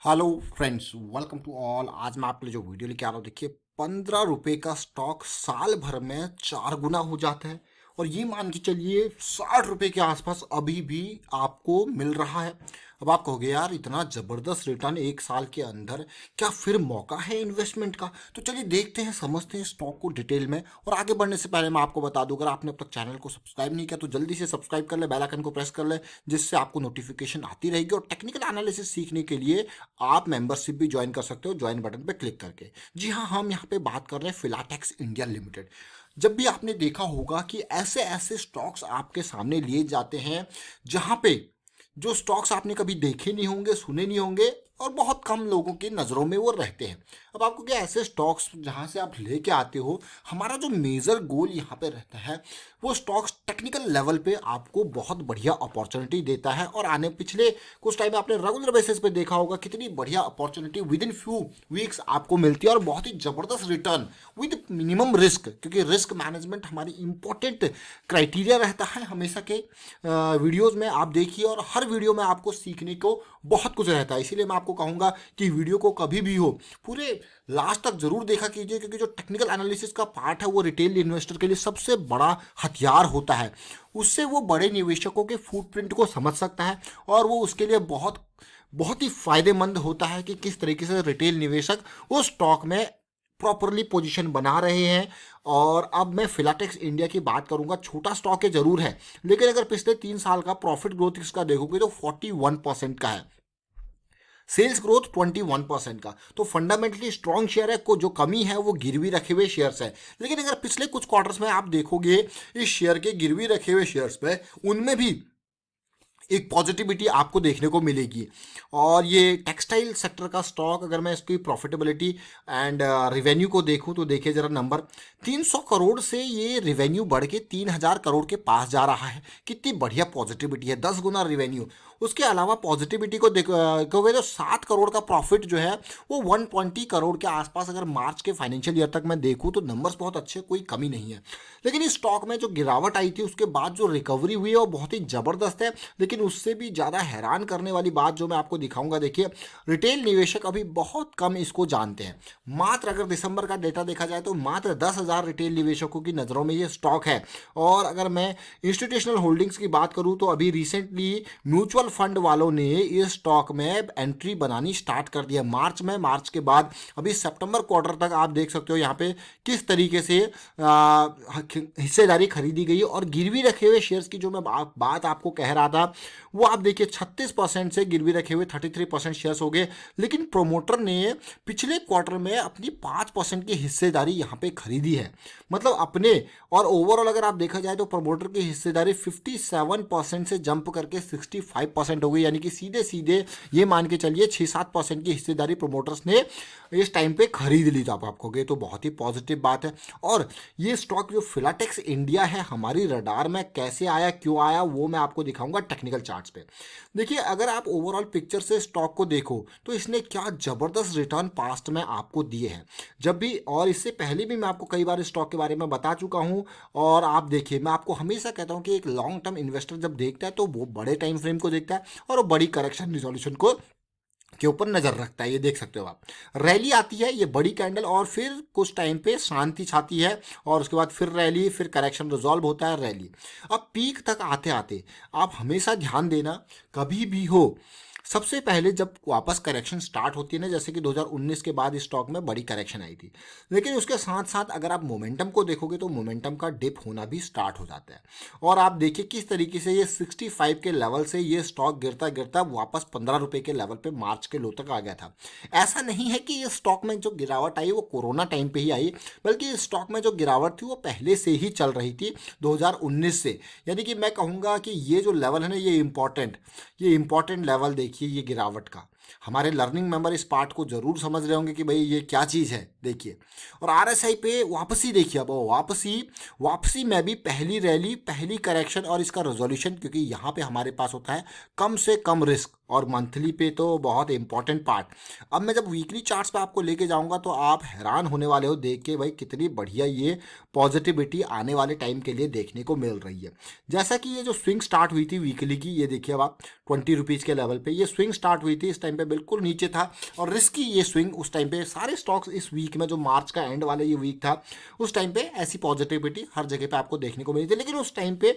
Hello friends, welcome to all. आज मैं आपके लिए जो वीडियो लेके आ रहा हूँ, देखिए 15 रुपए का स्टॉक साल भर में 4 गुना हो जाता है। और ये मान के चलिए 60 रुपए के आसपास अभी भी आपको मिल रहा है। अब आप कहोगे यार इतना ज़बरदस्त रिटर्न एक साल के अंदर, क्या फिर मौका है इन्वेस्टमेंट का? तो चलिए देखते हैं, समझते हैं स्टॉक को डिटेल में। और आगे बढ़ने से पहले मैं आपको बता दूं, अगर आपने अब तक चैनल को सब्सक्राइब नहीं किया तो जल्दी से सब्सक्राइब कर ले, बेल आइकन को प्रेस कर ले, जिससे आपको नोटिफिकेशन आती रहेगी। और टेक्निकल एनालिसिस सीखने के लिए आप मेंबरशिप भी ज्वाइन कर सकते हो, ज्वाइन बटन पे क्लिक करके। जी हाँ, हम यहाँ पे बात कर रहे हैं फिलाटेक्स इंडिया लिमिटेड। जब भी आपने देखा होगा कि ऐसे ऐसे स्टॉक्स आपके सामने लिए जाते हैं जहाँ पे जो स्टॉक्स आपने कभी देखे नहीं होंगे, सुने नहीं होंगे, और बहुत कम लोगों की नज़रों में वो रहते हैं। अब आपको क्या ऐसे स्टॉक्स जहाँ से आप लेके आते हो, हमारा जो मेजर गोल यहाँ पे रहता है वो स्टॉक्स टेक्निकल लेवल पे आपको बहुत बढ़िया अपॉर्चुनिटी देता है। और आने पिछले कुछ टाइम आपने रेगुलर बेसिस पे देखा होगा कितनी बढ़िया opportunity with in few weeks आपको मिलती है, और बहुत ही ज़बरदस्त रिटर्न विद मिनिमम रिस्क, क्योंकि रिस्क मैनेजमेंट हमारी इंपॉर्टेंट क्राइटेरिया रहता है हमेशा के वीडियोज़ में। आप देखिए, और हर वीडियो में आपको सीखने को बहुत कुछ रहता है। इसीलिए मैं आपको कहूँगा कि वीडियो को कभी भी हो पूरे लास्ट तक जरूर देखा कीजिए, क्योंकि जो टेक्निकल एनालिसिस का पार्ट है वो रिटेल इन्वेस्टर के लिए सबसे बड़ा हथियार होता है। उससे वो बड़े निवेशकों के फुटप्रिंट को समझ सकता है, और वो उसके लिए बहुत बहुत ही फायदेमंद होता है कि किस तरीके से रिटेल निवेशक उस स्टॉक में प्रॉपरली पोजीशन बना रहे हैं। और अब मैं फिलाटेक्स इंडिया की बात करूंगा। छोटा स्टॉक है जरूर है, लेकिन अगर पिछले 3 साल का प्रॉफिट ग्रोथ इसका देखोगे तो 41% का है, सेल्स ग्रोथ 21% का। तो फंडामेंटली स्ट्रॉन्ग शेयर है। को जो कमी है वो गिरवी रखे हुए शेयर्स है। लेकिन अगर पिछले कुछ क्वार्टर्स में आप देखोगे इस शेयर के गिरवी रखे हुए शेयर्स पे, उनमें भी एक पॉजिटिविटी आपको देखने को मिलेगी। और ये टेक्सटाइल सेक्टर का स्टॉक, अगर मैं इसकी प्रॉफिटेबिलिटी एंड रिवेन्यू को देखूं तो देखिए जरा नंबर, 300 करोड़ से ये रिवेन्यू बढ़ के 3000 करोड़ के पास जा रहा है। कितनी बढ़िया पॉजिटिविटी है, 10 गुना रिवेन्यू। उसके अलावा पॉजिटिविटी को देखोगे तो 7 करोड़ का प्रॉफिट जो है वो 120 करोड़ के आसपास, अगर मार्च के फाइनेंशियल ईयर तक मैं देखूं तो नंबर्स बहुत अच्छे, कोई कमी नहीं है। लेकिन इस स्टॉक में जो गिरावट आई थी उसके बाद जो रिकवरी हुई है वो बहुत ही ज़बरदस्त है। लेकिन उससे भी ज़्यादा हैरान करने वाली बात जो मैं आपको दिखाऊंगा, देखिए रिटेल निवेशक अभी बहुत कम इसको जानते हैं। मात्र अगर दिसंबर का डेटा देखा जाए तो मात्र 10,000 रिटेल निवेशकों की नज़रों में ये स्टॉक है। और अगर मैं इंस्टीट्यूशनल होल्डिंग्स की बात करूं तो अभी रिसेंटली म्यूचुअल फंड वालों ने इस स्टॉक में एंट्री बनानी स्टार्ट कर दिया मार्च में। मार्च के बाद अभी सितंबर क्वार्टर तक आप देख सकते हो यहाँ पे किस तरीके से हिस्सेदारी खरीदी गई। और गिरवी रखे हुए शेयर्स की जो मैं बात आपको कह रहा था, वो आप देखिए 36% से गिरवी रखे हुए 33% शेयर्स हो गए। लेकिन प्रोमोटर ने पिछले क्वार्टर में अपनी 5% की हिस्सेदारी यहाँ पे खरीदी है, मतलब अपने। और ओवरऑल अगर आप देखा जाए तो प्रमोटर की हिस्सेदारी 57% से जंप करके 65% हो गई, यानी कि सीधे सीधे ये मान के चलिए 6-7% की हिस्सेदारी प्रोमोटर्स ने इस टाइम पे खरीद ली। तो आप कहोगे तो बहुत ही पॉजिटिव बात है। और ये स्टॉक जो फिलाटेक्स इंडिया है हमारी रडार में कैसे आया, क्यों आया, वो मैं आपको दिखाऊंगा टेक्निकल चार्ट्स पे। देखिए अगर आप ओवरऑल पिक्चर से स्टॉक को देखो तो इसने क्या ज़बरदस्त रिटर्न पास्ट में आपको दिए हैं। जब भी, और इससे पहले भी मैं आपको कई बार स्टॉक के बारे में बता चुका हूं। और आप देखिए, मैं आपको हमेशा कहता हूं कि एक लॉन्ग टर्म इन्वेस्टर जब देखता है तो वो बड़े टाइम फ्रेम को देखता है और वो बड़ी करेक्शन रिजोल्यूशन को के ऊपर नजर रखता है। ये देख सकते हो आप, रैली आती है, ये बड़ी कैंडल, और फिर कुछ टाइम पे शांति छाती है, और उसके बाद फिर रैली, फिर करेक्शन रिजॉल्व होता है, रैली। अब पीक तक आते आते आप हमेशा ध्यान देना, कभी भी हो सबसे पहले जब वापस करेक्शन स्टार्ट होती है ना, जैसे कि 2019 के बाद इस स्टॉक में बड़ी करेक्शन आई थी, लेकिन उसके साथ साथ अगर आप मोमेंटम को देखोगे तो मोमेंटम का डिप होना भी स्टार्ट हो जाता है। और आप देखिए किस तरीके से ये 65 के लेवल से ये स्टॉक गिरता गिरता वापस 15 रुपए के लेवल पे मार्च के लो तक आ गया था। ऐसा नहीं है कि ये स्टॉक में जो गिरावट आई वो कोरोना टाइम पे ही आई, बल्कि इस स्टॉक में जो गिरावट थी वो पहले से ही चल रही थी 2019 से। यानी कि मैं कहूँगा कि ये जो लेवल है ना, ये इंपॉर्टेंट लेवल देखिए ये गिरावट का। हमारे लर्निंग मेंबर इस पार्ट को जरूर समझ रहे होंगे कि भाई ये क्या चीज़ है, देखिए। और आरएसआई पे वापसी देखिए, अब वापसी वापसी में भी पहली रैली, पहली करेक्शन और इसका रेजोल्यूशन, क्योंकि यहाँ पे हमारे पास होता है कम से कम रिस्क और मंथली पे तो बहुत इंपॉर्टेंट पार्ट। अब मैं जब वीकली चार्ट्स पे आपको लेके जाऊंगा तो आप हैरान होने वाले हो देख के भाई कितनी बढ़िया ये पॉजिटिविटी आने वाले टाइम के लिए देखने को मिल रही है। जैसा कि ये जो स्विंग स्टार्ट हुई थी वीकली की, ये देखिए अब आप 20 रुपीज़ के लेवल पे ये स्विंग स्टार्ट हुई थी, इस टाइम पे बिल्कुल नीचे था और रिस्की ये स्विंग उस टाइम पे सारे स्टॉक्स इस वीक में जो मार्च का एंड वाला ये वीक था उस टाइम पे ऐसी पॉजिटिविटी हर जगह पे आपको देखने को मिली थी। लेकिन उस टाइम पे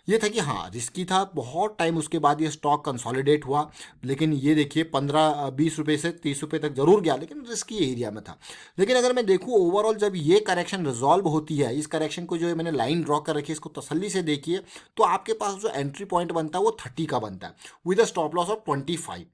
ये था कि हाँ रिस्की था, बहुत टाइम उसके बाद ये स्टॉक कंसोलिडेट हुआ। लेकिन ये देखिए 15-20 रुपये से 30 रुपये तक जरूर गया, लेकिन रिस्की एरिया में था। लेकिन अगर मैं देखूँ ओवरऑल जब ये करेक्शन रिजॉल्व होती है, इस करेक्शन को जो मैंने लाइन ड्रॉ कर रखी है इसको तसल्ली से देखिए, तो आपके पास जो एंट्री पॉइंट बनता है वो 30 का बनता है with a stop loss of 25।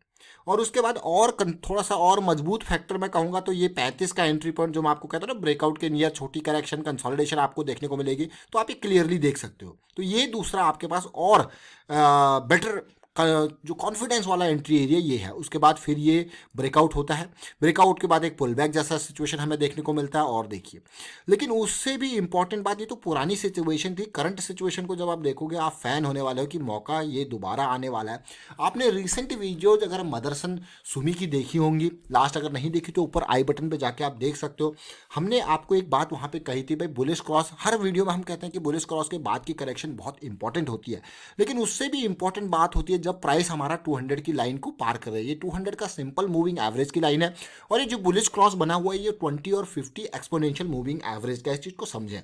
और उसके बाद और थोड़ा सा और मजबूत फैक्टर मैं कहूंगा तो ये 35 का एंट्री पॉइंट जो मैं आपको कहता हूँ ना ब्रेकआउट के नियर छोटी करेक्शन कंसोलिडेशन आपको देखने को मिलेगी, तो आप ये क्लियरली देख सकते हो। तो ये दूसरा आपके पास और बेटर जो कॉन्फिडेंस वाला एंट्री एरिया ये है। उसके बाद फिर ये ब्रेकआउट होता है, ब्रेकआउट के बाद एक पुल बैक जैसा सिचुएशन हमें देखने को मिलता है। और देखिए लेकिन उससे भी इंपॉर्टेंट बात, ये तो पुरानी सिचुएशन थी, करंट सिचुएशन को जब आप देखोगे आप फैन होने वाले हो कि मौका ये दोबारा आने वाला है। आपने रिसेंट वीडियोज अगर मदरसन सुमी की देखी होंगी, लास्ट अगर नहीं देखी तो ऊपर आई बटन पे जाके आप देख सकते हो। हमने आपको एक बात वहाँ पे कही थी भाई, बुलिश क्रॉस हर वीडियो में हम कहते हैं कि बुलिश क्रॉस के बाद की करेक्शन बहुत इंपॉर्टेंट होती है, लेकिन उससे भी इंपॉर्टेंट बात होती है जब प्राइस हमारा 200 की लाइन को पार कर रही है। ये 200 का सिंपल मूविंग एवरेज की लाइन है और ये जो बुलिश क्रॉस बना हुआ है ये 20 और 50 एक्सपोनेंशियल मूविंग एवरेज का, इस चीज को समझें।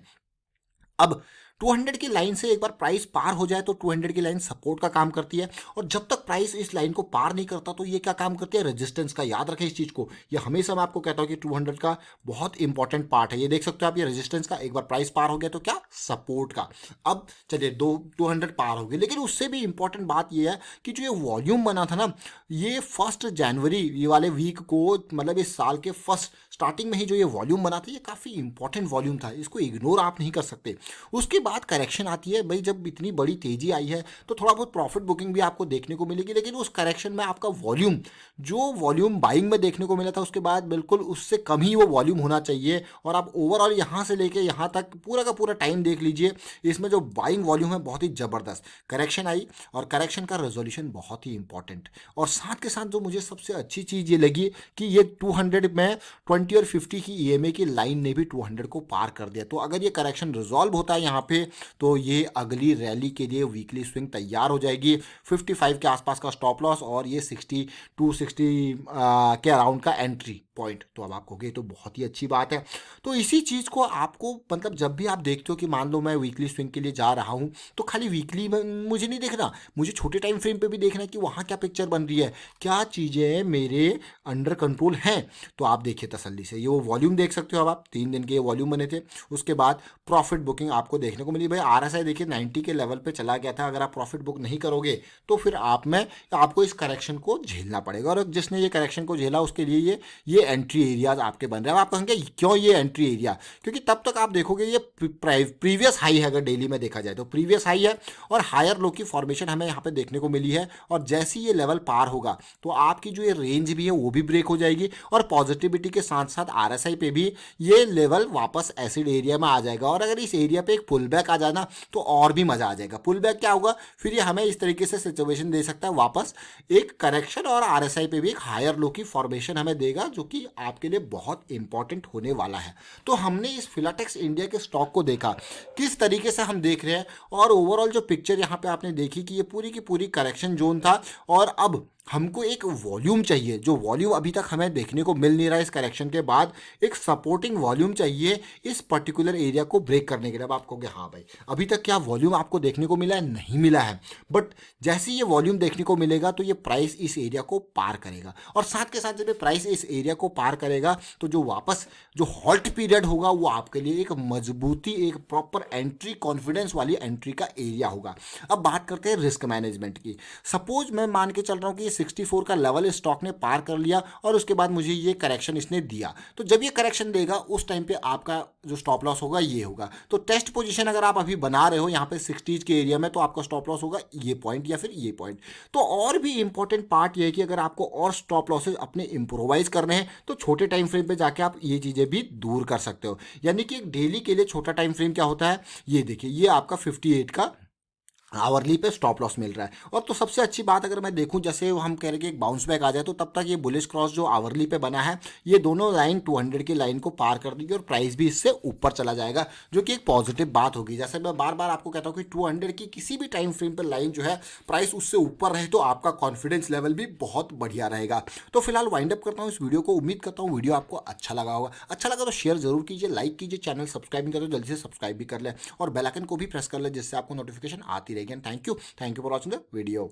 अब 200 की लाइन से एक बार प्राइस पार हो जाए तो 200 की लाइन सपोर्ट का काम करती है, और जब तक प्राइस इस लाइन को पार नहीं करता तो ये क्या काम करती है, रेजिस्टेंस का। याद रखें इस चीज को, ये हमेशा मैं आपको कहता हूं कि 200 का बहुत इंपॉर्टेंट पार्ट है। ये देख सकते हो आप, ये रेजिस्टेंस का, एक बार प्राइस पार हो गया तो क्या, सपोर्ट का। अब चलिए 200 पार हो गए, लेकिन उससे भी इंपॉर्टेंट बात ये है कि जो ये वॉल्यूम बना था ना, ये 1 जनवरी ये वाले वीक को, मतलब इस साल के फर्स्ट स्टार्टिंग में ही जो ये वॉल्यूम बना था ये काफ़ी इंपॉर्टेंट वॉल्यूम था, इसको इग्नोर आप नहीं कर सकते। उसके बाद करेक्शन आती है भाई, जब इतनी बड़ी तेजी आई है तो थोड़ा बहुत प्रॉफिट बुकिंग भी आपको देखने को मिलेगी, लेकिन उस करेक्शन में आपका वॉल्यूम, जो वॉल्यूम बाइंग में देखने को मिला था उसके बाद बिल्कुल उससे कम ही वो वॉल्यूम होना चाहिए। और आप ओवरऑल यहाँ से लेके यहाँ तक पूरा का पूरा टाइम देख लीजिए, इसमें जो बाइंग वॉल्यूम है बहुत ही ज़बरदस्त करेक्शन आई, और करेक्शन का रेजोल्यूशन बहुत ही इंपॉर्टेंट। और साथ के साथ जो मुझे सबसे अच्छी चीज़ ये लगी कि ये 200 में 20 और 50 की ईएमए की लाइन ने भी 200 को पार कर दिया। तो अगर ये करेक्शन रिजॉल्व होता है यहाँ पे तो ये अगली रैली के लिए वीकली स्विंग तैयार हो जाएगी। 55 के आसपास का स्टॉप लॉस और ये 60 के अराउंड का एंट्री पॉइंट। तो अब आप कहोगे तो बहुत ही अच्छी बात है। तो इसी चीज़ को आपको, मतलब जब भी आप देखते हो कि मान लो मैं वीकली स्विंग के लिए जा रहा हूँ, तो खाली वीकली में मुझे नहीं देखना, मुझे छोटे टाइम फ्रेम पे भी देखना है कि वहाँ क्या पिक्चर बन रही है, क्या चीज़ें मेरे अंडर कंट्रोल हैं। तो आप देखिए तसल्ली से, ये वो वॉल्यूम देख सकते हो, अब आप 3 दिन के ये वॉल्यूम बने थे। उसके बाद प्रॉफिट बुकिंग आपको देखने को मिली। भाई आरएसआई देखिए 90 के लेवल पे चला गया था, अगर आप प्रॉफिट बुक नहीं करोगे तो फिर आपको इस करेक्शन को झेलना पड़ेगा। और जिसने ये करेक्शन को झेला उसके लिए ये एंट्री एरियाज आपके बन रहे हैं। आप कहेंगे क्यों ये एंट्री एरिया, क्योंकि तब तक आप देखोगे ये प्रीवियस हाई है, अगर डेली में देखा जाए तो प्रीवियस हाई है और हायर लो की फॉर्मेशन हमें यहाँ पे देखने को मिली है। और जैसे ही ये लेवल पार होगा तो आपकी जो ये रेंज भी है वो भी ब्रेक हो जाएगी, और पॉजिटिविटी के साथ साथ आरएसआई पे भी ये लेवल वापस एसिड एरिया में आ जाएगा। और अगर इस एरिया पे एक पुल बैक आ जाना तो और भी मजा आ जाएगा। पुल बैक क्या होगा, फिर ये हमें इस तरीके से सिचुएशन दे सकता है वापस एक करेक्शन, और आरएसआई पे भी एक हायर लो की फॉर्मेशन हमें देगा, जो कि आपके लिए बहुत इंपॉर्टेंट होने वाला है। तो हमने इस फिलाटेक्स इंडिया के स्टॉक को देखा किस तरीके से हम देख रहे हैं, और ओवरऑल जो पिक्चर यहाँ पे आपने देखी कि ये पूरी की पूरी करेक्शन जोन था, और अब हमको एक वॉल्यूम चाहिए, जो वॉल्यूम अभी तक हमें देखने को मिल नहीं रहा है। इस करेक्शन के बाद एक सपोर्टिंग वॉल्यूम चाहिए इस पर्टिकुलर एरिया को ब्रेक करने के लिए। अब आप कहोगे हाँ भाई अभी तक क्या वॉल्यूम आपको देखने को मिला है, नहीं मिला है, बट जैसे ये वॉल्यूम देखने को मिलेगा तो ये प्राइस इस एरिया को पार करेगा, और साथ के साथ जब ये प्राइस इस एरिया को पार करेगा तो जो वापस जो हॉल्ट पीरियड होगा वो आपके लिए एक मजबूती, एक प्रॉपर एंट्री, कॉन्फिडेंस वाली एंट्री का एरिया होगा। अब बात करते हैं रिस्क मैनेजमेंट की। सपोज मैं मान के चल रहा हूँ कि 64 का लेवल स्टॉक ने पार कर लिया और उसके बाद मुझे ये करेक्शन इसने दिया, तो जब ये करेक्शन देगा उस टाइम पे आपका जो स्टॉप लॉस होगा ये होगा। तो टेस्ट पोजीशन अगर आप अभी बना रहे हो यहाँ पे 60 के एरिया में, तो आपका स्टॉप लॉस होगा ये पॉइंट या फिर ये पॉइंट। तो और भी इंपॉर्टेंट पार्ट ये है कि अगर आपको और स्टॉप लॉसेज अपने इंप्रोवाइज करने हैं तो छोटे टाइम फ्रेम पे जाके आप ये चीज़ें भी दूर कर सकते हो। यानी कि एक डेली के लिए छोटा टाइम फ्रेम क्या होता है, ये देखिए ये आपका 58 का आवरली पे स्टॉप लॉस मिल रहा है। और तो सबसे अच्छी बात अगर मैं देखूं, जैसे हम कह रहे हैं कि एक बाउंस बैक आ जाए, तो तब तक ये बुलिश क्रॉस जो आवरली पे बना है, ये दोनों लाइन 200 की लाइन को पार कर देगी और प्राइस भी इससे ऊपर चला जाएगा, जो कि एक पॉजिटिव बात होगी। जैसे मैं बार बार आपको कहता हूँ कि 200 की किसी भी टाइम फ्रेम पर लाइन जो है प्राइस उससे ऊपर रहे तो आपका कॉन्फिडेंस लेवल भी बहुत बढ़िया रहेगा। तो फिलहाल वाइंड अप करता हूँ इस वीडियो को। उम्मीद करता हूँ वीडियो आपको अच्छा लगा होगा। अच्छा लगा तो शेयर जरूर कीजिए, लाइक कीजिए, चैनल सब्सक्राइब नहीं करो जल्दी से सब्सक्राइब भी कर लें और बेल आइकन को भी प्रेस कर लें, जिससे आपको नोटिफिकेशन आती रहेगी। Thank you for watching the video.